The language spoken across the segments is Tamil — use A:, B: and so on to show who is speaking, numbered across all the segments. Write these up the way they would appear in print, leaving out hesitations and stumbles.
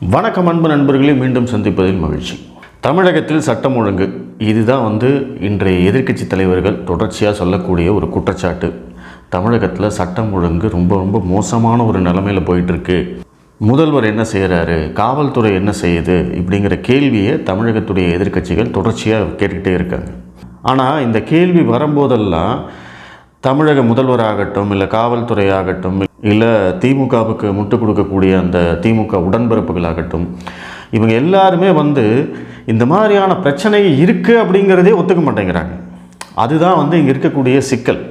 A: வணக்கம் அன்பு நண்பர்களே, மீண்டும் சந்திப்பதில் மகிழ்ச்சி. தமிழகத்தில் சட்டம் ஒழுங்கு இதுதான் இன்றைய எதிர்க்கட்சி தலைவர்கள் தொடர்ச்சியாக சொல்லக்கூடிய ஒரு குற்றச்சாட்டு. தமிழகத்தில் சட்டம் ஒழுங்கு ரொம்ப ரொம்ப மோசமான ஒரு நிலைமையில் போயிட்டுருக்கு. முதல்வர் என்ன செய்கிறாரு, காவல்துறை என்ன செய்யுது இப்படிங்கிற கேள்வியை தமிழகத்துடைய எதிர்க்கட்சிகள் தொடர்ச்சியாக கேட்டுக்கிட்டே இருக்காங்க. ஆனால் இந்த கேள்வி வரும்போதெல்லாம் தமிழக முதல்வராகட்டும், இல்லை காவல்துறை ஆகட்டும், இல்லை திமுகவுக்கு முட்டு கொடுக்கக்கூடிய அந்த திமுக உடன்பிறப்புகளாகட்டும், இவங்க எல்லாருமே இந்த மாதிரியான பிரச்சனை இருக்குது அப்படிங்கிறதே ஒத்துக்க மாட்டேங்கிறாங்க. அதுதான் இங்கே இருக்கக்கூடிய சிக்கல்.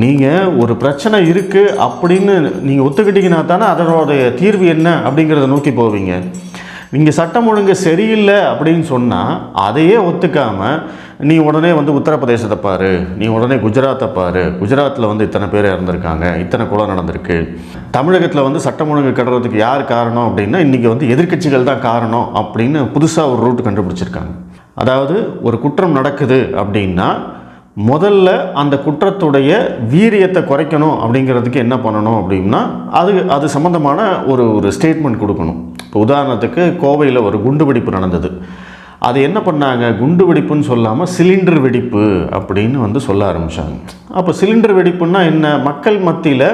A: நீங்கள் ஒரு பிரச்சனை இருக்குது அப்படின்னு நீங்கள் ஒத்துக்கிட்டீங்கன்னா தானே அதனுடைய தீர்வு என்ன அப்படிங்கிறத நோக்கி போவீங்க. நீங்கள் சட்டம் ஒழுங்கு சரியில்லை அப்படின்னு சொன்னால் அதையே ஒத்துக்காமல் நீ உடனே உத்தரப்பிரதேசத்தை பாரு, நீ உடனே குஜராத்தை பாரு, குஜராத்தில் இத்தனை பேர் இறந்துருக்காங்க, இத்தனை கொலை நடந்திருக்கு. தமிழகத்தில் சட்டம் ஒழுங்கு கெடுறதுக்கு யார் காரணம் அப்படின்னா இன்றைக்கி எதிர்க்கட்சிகள் தான் காரணம் அப்படின்னு புதுசாக ஒரு ரூட் கண்டுபிடிச்சிருக்காங்க. அதாவது ஒரு குற்றம் நடக்குது அப்படின்னா முதல்ல அந்த குற்றத்துடைய வீரியத்தை குறைக்கணும். அப்படிங்கிறதுக்கு என்ன பண்ணணும் அப்படின்னா அது சம்மந்தமான ஒரு ஸ்டேட்மெண்ட் கொடுக்கணும். இப்போ உதாரணத்துக்கு கோவையில் ஒரு குண்டு வெடிப்பு நடந்தது. அது என்ன பண்ணாங்க, குண்டு வெடிப்புன்னு சொல்லாமல் சிலிண்டர் வெடிப்பு அப்படின்னு சொல்ல ஆரம்பித்தாங்க. அப்போ சிலிண்டர் வெடிப்புன்னா என்ன, மக்கள் மத்தியில்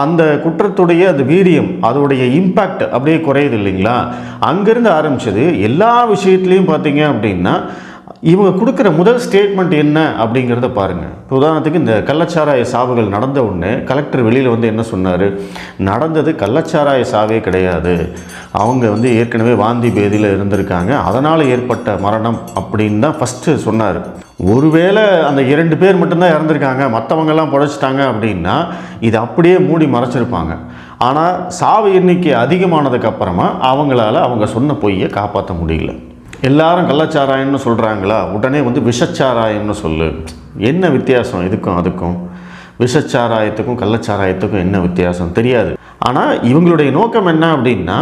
A: அந்த குற்றத்துடைய அந்த வீரியம், அதோடைய இம்பேக்ட் அப்படியே குறையுது இல்லைங்களா. அங்கேருந்து ஆரம்பித்தது. எல்லா விஷயத்துலேயும் பார்த்தீங்க அப்படின்னா இவங்க கொடுக்குற முதல் ஸ்டேட்மெண்ட் என்ன அப்படிங்கிறத பாருங்கள். இப்போ உதாரணத்துக்கு இந்த கள்ளச்சாராய சாவுகள் நடந்த உடனே கலெக்டர் வெளியில் என்ன சொன்னார், நடந்தது கள்ளச்சாராய சாவே கிடையாது, அவங்க ஏற்கனவே வாந்தி பேதியில் இருந்திருக்காங்க, அதனால் ஏற்பட்ட மரணம் அப்படின்னு தான் ஃபஸ்ட்டு சொன்னார். ஒருவேளை அந்த 2 பேர் மட்டும்தான் இறந்துருக்காங்க, மற்றவங்கெல்லாம் புழைச்சிட்டாங்க அப்படின்னா இது அப்படியே மூடி மறைச்சிருப்பாங்க. ஆனால் சாவு எண்ணிக்கை அதிகமானதுக்கப்புறமா அவங்களால அவங்க சொன்ன பொய்யை காப்பாற்ற முடியல. எல்லாரும் கள்ளச்சாராயம்னு சொல்கிறாங்களா, உடனே விஷச்சாராயம்னு சொல்லு. என்ன வித்தியாசம் இதுக்கும் அதுக்கும்? விஷச்சாராயத்துக்கும் கள்ளச்சாராயத்துக்கும் என்ன வித்தியாசம் தெரியாது. ஆனால் இவங்களுடைய நோக்கம் என்ன அப்படின்னா,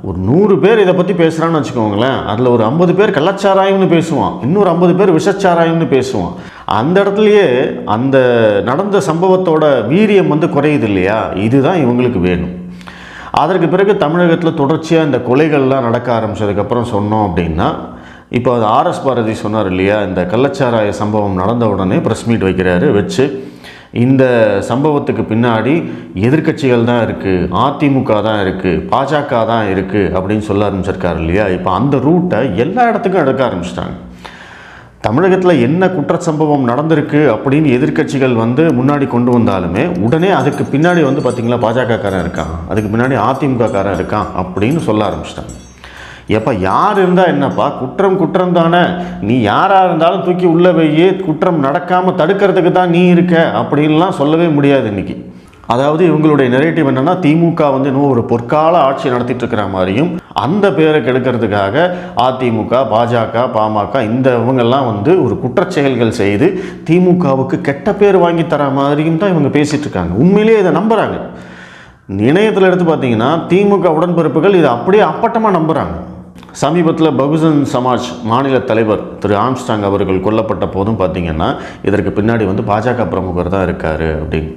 A: ஒரு 100 பேர் இதை பற்றி பேசுகிறான்னு வச்சுக்கோங்களேன், அதில் ஒரு 50 பேர் கள்ளச்சாராயம்னு பேசுவான், இன்னொரு 50 பேர் விஷச்சாராயம்னு பேசுவான். அந்த இடத்துலையே அந்த நடந்த சம்பவத்தோட வீரியம் குறையுது இல்லையா. இதுதான் இவங்களுக்கு வேணும். அதற்கு பிறகு தமிழகத்தில் தொடர்ச்சியாக இந்த கொலைகள்லாம் நடக்க ஆரம்பித்ததுக்கப்புறம் சொன்னோம் அப்படின்னா, இப்போ அது ஆர்எஸ் பாரதி சொன்னார் இல்லையா, இந்த கள்ளச்சாராய சம்பவம் நடந்த உடனே ப்ரெஸ் மீட் வைக்கிறாரு, வச்சு இந்த சம்பவத்துக்கு பின்னாடி எதிர்க்கட்சிகள் தான் இருக்குது, அதிமுக தான் இருக்குது, பாஜக தான் இருக்குது அப்படின்னு சொல்ல ஆரம்பிச்சிருக்காரு இல்லையா. இப்போ அந்த ரூட்டை எல்லா இடத்துக்கும் எடுக்க ஆரம்பிச்சிட்டாங்க. தமிழகத்தில் என்ன குற்ற சம்பவம் நடந்திருக்கு அப்படின்னு எதிர்க்கட்சிகள் முன்னாடி கொண்டு வந்தாலுமே உடனே அதுக்கு பின்னாடி பார்த்திங்களா பாஜகக்காரன் இருக்கான், அதுக்கு பின்னாடி அதிமுகக்காரன் இருக்கான் அப்படின்னு சொல்ல ஆரம்பிச்சிட்டாங்க. எப்போ யார் இருந்தால் என்னப்பா, குற்றம் தானே, நீ யாராக இருந்தாலும் தூக்கி உள்ளே வையே, குற்றம் நடக்காமல் தடுக்கிறதுக்கு தான் நீ இருக்க அப்படின்லாம் சொல்லவே முடியாது இன்றைக்கி. அதாவது இவங்களுடைய நெரேட்டிவ் என்னென்னா, திமுக இன்னும் ஒரு பொற்கால ஆட்சி நடத்திட்டு இருக்கிற மாதிரியும், அந்த பேரை கெடுக்கிறதுக்காக அதிமுக, பாஜக, பாமக இவங்கெல்லாம் ஒரு குற்றச்செயல்கள் செய்து திமுகவுக்கு கெட்ட பேர் வாங்கி தர மாதிரியும் தான் இவங்க பேசிகிட்டு இருக்காங்க. உண்மையிலேயே இதை நம்புகிறாங்க. இணையத்தில் எடுத்து பார்த்தீங்கன்னா திமுக உடன்பிறப்புகள் இதை அப்படியே அப்பட்டமாக நம்புகிறாங்க. சமீபத்தில் பகுஜன் சமாஜ் மாநில தலைவர் திரு ஆம்ஸ்டாங் அவர்கள் கொல்லப்பட்ட போதும் பார்த்திங்கன்னா இதற்கு பின்னாடி பாஜக பிரமுகர் தான் இருக்கார் அப்படின்னு.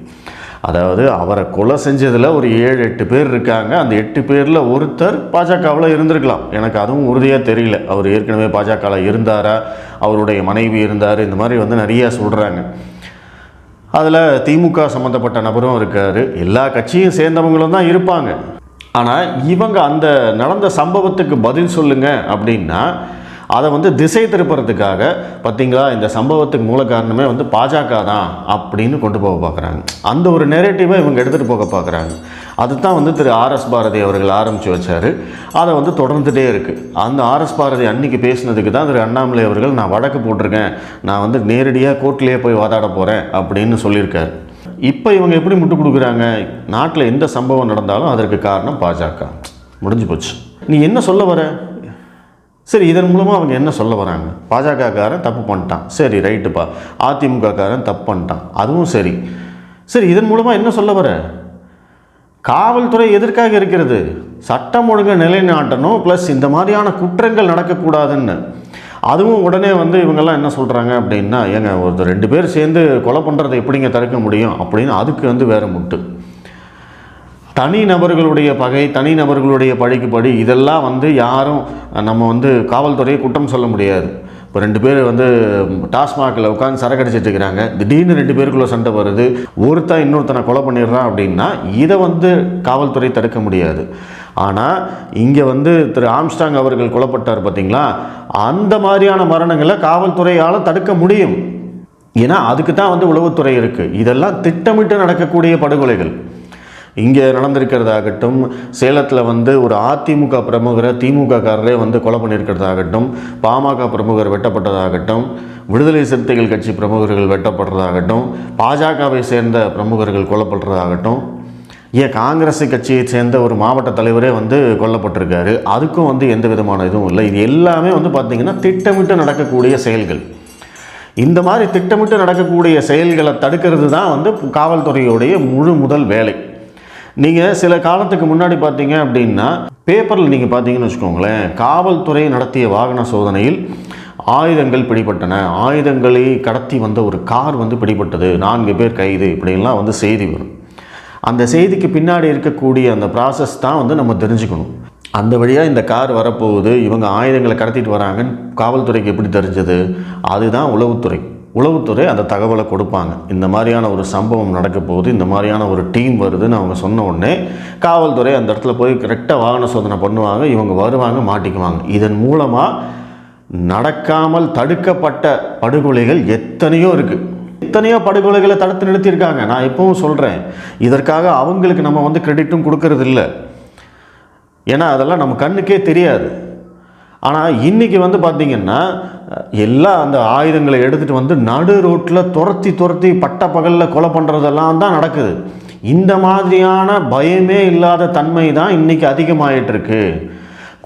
A: அதாவது அவரை கொலை செஞ்சதில் ஒரு 7-8 பேர் இருக்காங்க. அந்த 8 பேரில் ஒருத்தர் பாஜகவில் இருந்திருக்கலாம், எனக்கு அதுவும் உறுதியாக தெரியல. அவர் ஏற்கனவே பாஜகவில் இருந்தாரா, அவருடைய மனைவி இருந்தார், இந்த மாதிரி நிறையா சொல்கிறாங்க. அதில் திமுக சம்மந்தப்பட்ட நபரும் இருக்கார், எல்லா கட்சியும் சேர்ந்தவங்களும் தான் இருப்பாங்க. ஆனால் இவங்க அந்த நடந்த சம்பவத்துக்கு பதில் சொல்லுங்க அப்படின்னா அதை திசை திருப்புறதுக்காக பார்த்திங்களா இந்த சம்பவத்துக்கு மூல காரணமே பாஜக தான் அப்படின்னு கொண்டு போக பார்க்குறாங்க. அந்த ஒரு நெரேட்டிவை இவங்க எடுத்துகிட்டு போக பார்க்குறாங்க. அதுதான் திரு ஆர்எஸ் பாரதி அவர்கள் ஆரம்பித்து வச்சார். அதை தொடர்ந்துகிட்டே இருக்குது. அந்த ஆர்எஸ் பாரதி அன்றைக்கி பேசினதுக்கு தான் திரு அண்ணாமலை அவர்கள் நான் வழக்கு போட்டிருக்கேன், நான் நேரடியாக கோர்ட்லேயே போய் வாதாட போகிறேன் அப்படின்னு சொல்லியிருக்காரு. இப்போ இவங்க எப்படி முட்டு கொடுக்குறாங்க, நாட்டில் எந்த சம்பவம் நடந்தாலும் அதற்கு காரணம் பாஜக, முடிஞ்சு போச்சு. நீ என்ன சொல்ல வர, சரி இதன் மூலமாக அவங்க என்ன சொல்ல வராங்க, பாஜகக்காரன் தப்பு பண்ணிட்டான், சரி ரைட்டுப்பா, அதிமுகக்காரன் தப்பு பண்ணிட்டான், அதுவும் சரி. சரி இதன் மூலமாக என்ன சொல்ல வர, காவல்துறை எதற்காக இருக்கிறது, சட்டம் ஒழுங்கை நிலைநாட்டணும், ப்ளஸ் இந்த மாதிரியான குற்றங்கள் நடக்கக்கூடாதுன்னு. அதுவும் உடனே இவங்கெல்லாம் என்ன சொல்கிறாங்க அப்படின்னா, ஏங்க ஒரு 2 பேர் சேர்ந்து கொலை பண்ணுறதை எப்படிங்க தடுக்க முடியும் அப்படின்னு அதுக்கு வேறு முட்டு. தனிநபர்களுடைய பகை, தனிநபர்களுடைய பழிக்கு படி, இதெல்லாம் வந்து யாரும் நம்ம வந்து காவல்துறையை குற்றம் சொல்ல முடியாது. இப்போ 2 பேர் வந்து டாஸ்மாகில் உட்காந்து சரக்கு அடிச்சிட்டு இருக்கிறாங்க, திடீர்னு 2 பேருக்குள்ளே சண்டை வருது, ஒருத்தன் இன்னொருத்தனை கொலை பண்ணிடுறான் அப்படின்னா இதை வந்து காவல்துறை தடுக்க முடியாது. ஆனால் இங்கே வந்து திரு ஆம்ஸ்டாங் அவர்கள் கொல்லப்பட்டார் பார்த்தீங்களா, அந்த மாதிரியான மரணங்களை காவல்துறையால் தடுக்க முடியும். ஏன்னா அதுக்கு தான் வந்து உளவுத்துறை இருக்குது. இதெல்லாம் திட்டமிட்டு நடக்கக்கூடிய படுகொலைகள். இங்கே நடந்திருக்கிறதாகட்டும், சேலத்தில் வந்து ஒரு அதிமுக பிரமுகரை திமுககாரரே வந்து கொலை பண்ணியிருக்கிறதாகட்டும், பாமக பிரமுகர் வெட்டப்பட்டதாகட்டும், விடுதலை சிறுத்தைகள் கட்சி பிரமுகர்கள் வெட்டப்படுறதாகட்டும், பாஜகவை சேர்ந்த பிரமுகர்கள் கொல்லப்படுறதாகட்டும், ஏன் காங்கிரஸ் கட்சியை சேர்ந்த ஒரு மாவட்ட தலைவரே வந்து கொல்லப்பட்டிருக்காரு. அதுக்கும் வந்து எந்த விதமான இதுவும் இல்லை. இது எல்லாமே வந்து பார்த்திங்கன்னா திட்டமிட்டு நடக்கக்கூடிய செயல்கள். இந்த மாதிரி திட்டமிட்டு நடக்கக்கூடிய செயல்களை தடுக்கிறது தான் வந்து காவல்துறையுடைய முதல் வேலை. நீங்கள் சில காலத்துக்கு முன்னாடி பார்த்தீங்க அப்படின்னா பேப்பரில் நீங்கள் பார்த்தீங்கன்னு வச்சுக்கோங்களேன், காவல்துறை நடத்திய வாகன சோதனையில் ஆயுதங்கள் பிடிபட்டன, ஆயுதங்களை கடத்தி வந்த ஒரு கார் வந்து பிடிபட்டது, 4 பேர் கைது, இப்படிலாம் வந்து செய்தி வரும். அந்த செய்திக்கு பின்னாடி இருக்கக்கூடிய அந்த ப்ராசஸ் தான் வந்து நம்ம தெரிஞ்சுக்கணும். அந்த வழியாக இந்த கார் வரப்போகுது, இவங்க ஆயுதங்களை கடத்திட்டு வராங்கன்னு காவல்துறைக்கு எப்படி தெரிஞ்சது? அதுதான் உளவுத்துறை அந்த தகவலை கொடுப்பாங்க. இந்த மாதிரியான ஒரு சம்பவம் நடக்க போகுது, இந்த மாதிரியான ஒரு டீம் வருதுன்னு அவங்க சொன்ன உடனே காவல்துறை அந்த இடத்துல போய் கரெக்டாக வாகன சோதனை பண்ணுவாங்க, இவங்க வருவாங்க, மாட்டிக்குவாங்க. இதன் மூலமாக நடக்காமல் தடுக்கப்பட்ட படுகொலைகள் எத்தனையோ இருக்குது. எத்தனையோ படுகொலைகளை தடுத்து நிறுத்தியிருக்காங்க. நான் எப்பவும் சொல்கிறேன், இதற்காக அவங்களுக்கு நம்ம வந்து கிரெடிட்டும் கொடுக்கறது இல்லை. ஏன்னா அதெல்லாம் நம்ம கண்ணுக்கே தெரியாது. ஆனால் இன்றைக்கி வந்து பார்த்திங்கன்னா எல்லாம் அந்த ஆயுதங்களை எடுத்துகிட்டு வந்து நடு ரோட்டில் துரத்தி பட்ட பகலில் கொலை பண்ணுறதெல்லாம் தான் நடக்குது. இந்த மாதிரியான பயமே இல்லாத தன்மை தான் இன்றைக்கி அதிகமாகிட்டுருக்கு.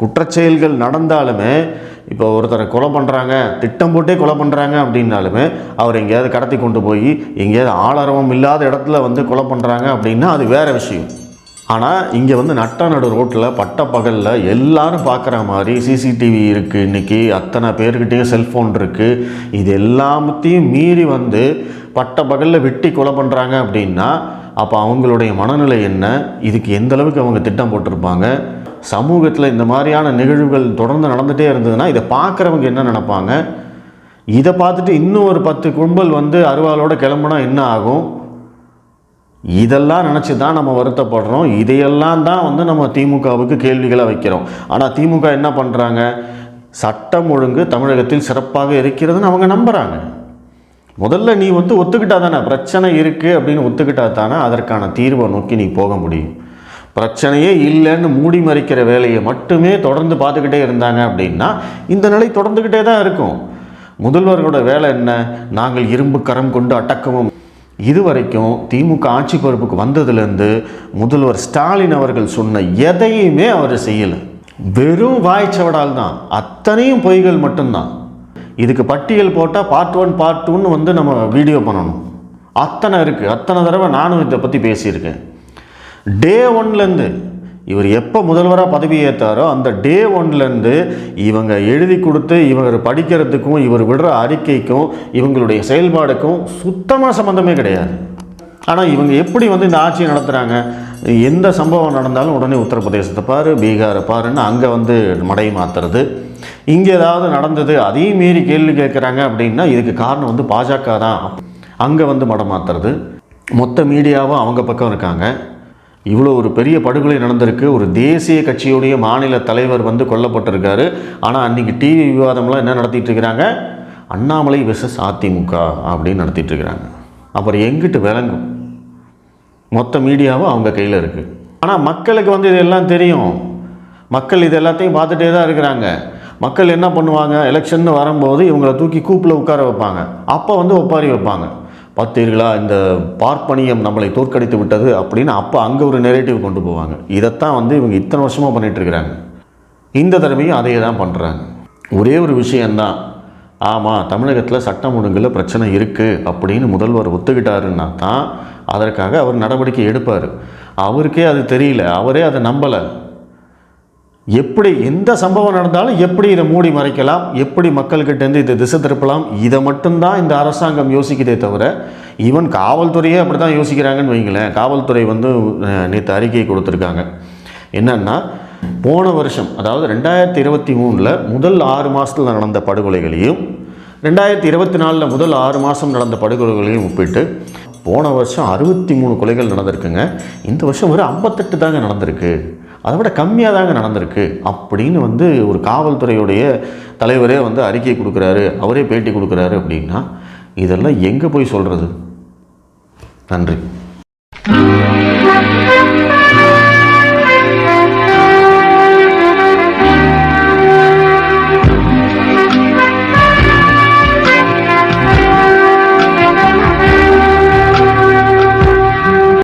A: குற்றச்செயல்கள் நடந்தாலுமே, இப்போ ஒருத்தரை கொலை பண்ணுறாங்க, திட்டம் போட்டே கொலை பண்ணுறாங்க அப்படின்னாலுமே அவர் எங்கேயாவது கடத்தி கொண்டு போய் எங்கேயாவது ஆளரவம் இல்லாத இடத்துல வந்து கொலை பண்ணுறாங்க அப்படின்னா அது வேறு விஷயம். ஆனால் இங்கே வந்து நடு ரோட்டில் பட்ட பகலில் எல்லாரும் பார்க்குற மாதிரி சிசிடிவி இருக்குது. இன்றைக்கி அத்தனை பேர்கிட்டையும் செல்ஃபோன் இருக்குது. இது எல்லாத்தையும் மீறி வந்து பட்ட பகலில் வெட்டி கொலை பண்ணுறாங்க அப்படின்னா அப்போ அவங்களுடைய மனநிலை என்ன? இதுக்கு எந்த அளவுக்கு அவங்க திட்டம் போட்டிருப்பாங்க? சமூகத்தில் இந்த மாதிரியான நிகழ்வுகள் தொடர்ந்து நடந்துகிட்டே இருந்ததுன்னா இதை பார்க்குறவங்க என்ன நினைப்பாங்க? இதை பார்த்துட்டு இன்னும் ஒரு 10 கும்பல் வந்து அருவாளோடு கிளம்புனா என்ன ஆகும்? இதெல்லாம் நினச்சி தான் நம்ம வருத்தப்படுறோம். இதையெல்லாம் தான் வந்து நம்ம திமுகவுக்கு கேள்விகளை வைக்கிறோம். ஆனால் திமுக என்ன பண்ணுறாங்க? சட்டம் ஒழுங்கு தமிழகத்தில் சிறப்பாக இருக்கிறதுன்னு அவங்க நம்புகிறாங்க. முதல்ல நீ வந்து ஒத்துக்கிட்டா தானே பிரச்சனை இருக்குது அப்படின்னு ஒத்துக்கிட்டா தானே அதற்கான தீர்வை நோக்கி நீ போக முடியும். பிரச்சனையே இல்லைன்னு மூடி மறைக்கிற வேலையை மட்டுமே தொடர்ந்து பார்த்துக்கிட்டே இருந்தாங்க அப்படின்னா இந்த நிலை தொடர்ந்துக்கிட்டே தான் இருக்கும். முதல்வர்களோட வேலை என்ன? நாங்கள் இரும்பு கரம் கொண்டு அடக்குவோம். இதுவரைக்கும் திமுக ஆட்சி பொறுப்புக்கு வந்ததுலேருந்து முதல்வர் ஸ்டாலின் அவர்கள் சொன்ன எதையுமே அவர் செய்யலை. வெறும் வாய்ச்சவடால் தான், அத்தனையும் பொய்கள் மட்டும்தான். இதுக்கு பட்டியல் போட்டால் பார்ட் 1 பார்ட் 2ன்னு வந்து நம்ம வீடியோ பண்ணணும். அத்தனை இருக்குது. அத்தனை தடவை நானும் இதை பற்றி பேசியிருக்கேன். டே 1லேருந்து இவர் எப்போ முதல்வராக பதவி ஏற்றாரோ அந்த டே 1லேருந்து இவங்க எழுதி கொடுத்து இவர் படிக்கிறதுக்கும் இவர் விடுற அறிக்கைக்கும் இவங்களுடைய செயல்பாடுக்கும் சுத்தமாக சம்மந்தமே கிடையாது. ஆனால் இவங்க எப்படி வந்து இந்த ஆட்சியை நடத்துகிறாங்க? எந்த சம்பவம் நடந்தாலும் உடனே உத்தரப்பிரதேசத்தை பாரு, பீகாரை பாருன்னு அங்கே வந்து மடை மாற்றுறது. இங்கே ஏதாவது நடந்தது அதையும் மீறி கேள்வி கேட்குறாங்க அப்படின்னா இதுக்கு காரணம் வந்து பாஜக தான். அங்கே வந்து மடம் மாற்றுறது. மொத்த மீடியாவும் அவங்க பக்கம் இருக்காங்க. இவ்வளோ ஒரு பெரிய படுகொலை நடந்திருக்கு. ஒரு தேசிய கட்சியுடைய மாநில தலைவர் வந்து கொல்லப்பட்டிருக்காரு. ஆனால் அன்றைக்கி டிவி விவாதம்லாம் என்ன நடத்திட்டு இருக்கிறாங்க? அண்ணாமலை வெர்சஸ் அதிமுக அப்படின்னு நடத்திட்டு இருக்கிறாங்க. அப்புறம் எங்கிட்டு விளங்கும்? மொத்த மீடியாவும் அவங்க கையில் இருக்குது. ஆனால் மக்களுக்கு வந்து இதெல்லாம் தெரியும். மக்கள் இது எல்லாத்தையும் பார்த்துட்டே தான் இருக்கிறாங்க. மக்கள் என்ன பண்ணுவாங்க? எலெக்ஷன் வரும்போது இவங்களை தூக்கி கூப்பில் உட்கார வைப்பாங்க. அப்போ வந்து ஒப்பாரி வைப்பாங்க. பார்த்தீர்களா, இந்த பார்ப்பனியம் நம்மளை தோற்கடித்து விட்டது அப்படின்னு அப்போ அங்கே ஒரு நெரேட்டிவ் கொண்டு போவாங்க. இதைத்தான் வந்து இவங்க இத்தனை வருஷமாக பண்ணிகிட்ருக்கிறாங்க. இந்த தடவையும் அதையே தான் பண்ணுறாங்க. ஒரே ஒரு விஷயந்தான், ஆமாம் தமிழகத்தில் சட்டம் ஒழுங்கில் பிரச்சனை இருக்குது அப்படின்னு முதல்வர் ஒத்துக்கிட்டாருன்னா தான் அதற்காக அவர் நடவடிக்கை எடுப்பார். அவருக்கே அது தெரியல, அவரே அதை நம்பலை. எப்படி எந்த சம்பவம் நடந்தாலும் எப்படி இதை மூடி மறைக்கலாம், எப்படி மக்கள்கிட்டேருந்து இதை திசை திருப்பலாம், இதை மட்டும்தான் இந்த அரசாங்கம் யோசிக்குதே தவிர, ஈவன் காவல்துறையே அப்படி தான் யோசிக்கிறாங்கன்னு வைங்களேன். காவல்துறை வந்து நேற்று அறிக்கை கொடுத்துருக்காங்க. என்னன்னா, போன வருஷம் அதாவது 2023 முதல் 6 மாதத்தில் நடந்த படுகொலைகளையும் 2024 முதல் 6 மாதம் நடந்த படுகொலைகளையும் ஒப்பிட்டு போன வருஷம் 63 கொலைகள் நடந்திருக்குங்க. இந்த வருஷம் ஒரு 58 தாங்க நடந்திருக்கு. அதை விட கம்மியாக தாங்க நடந்திருக்கு அப்படின்னு வந்து ஒரு காவல்துறையுடைய தலைவரே வந்து அறிக்கை கொடுக்குறாரு, அவரே பேட்டி கொடுக்குறாரு. அப்படின்னா இதெல்லாம் எங்கே போய் சொல்கிறது? நன்றி.